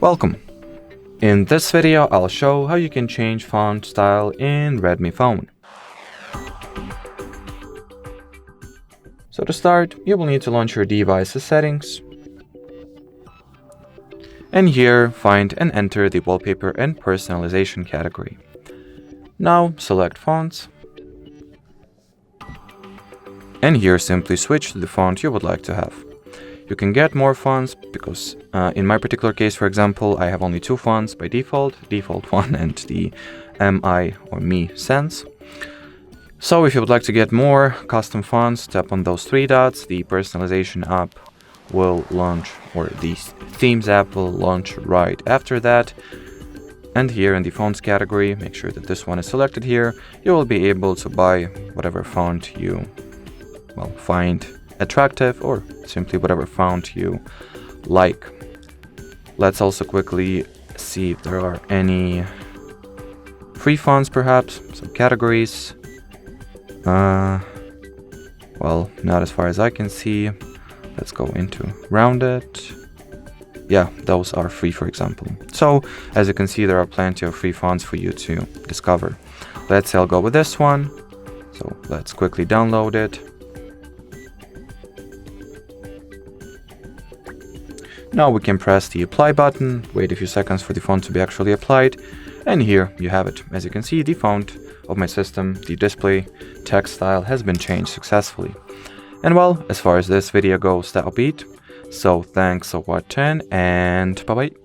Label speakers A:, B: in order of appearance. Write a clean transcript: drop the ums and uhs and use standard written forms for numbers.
A: Welcome! In this video I'll show how you can change font style in Redmi phone. So to start, you will need to launch your device's settings, and here find and enter the wallpaper and personalization category. Now select fonts, and here simply switch to the font you would like to have. You can get more fonts because in my particular case, for example, I have only two fonts by default 1 and the MIUI Sense. So if you would like to get more custom fonts, tap on those three dots, the personalization app will launch, or the themes app will launch right after that. And here in the fonts category, make sure that this one is selected here. You will be able to buy whatever font you find attractive, or simply whatever font you like. Let's also quickly see if there are any free fonts, perhaps some categories. Well, not as far as I can see. Let's go into Rounded. Yeah, those are free, for example. So as you can see, there are plenty of free fonts for you to discover. Let's say I'll go with this one. So let's quickly download it. Now we can press the apply button, wait a few seconds for the font to be actually applied, and here you have it. As you can see, the font of my system, the display text style has been changed successfully. And well, as far as this video goes, that'll be it. So thanks for watching, and bye bye.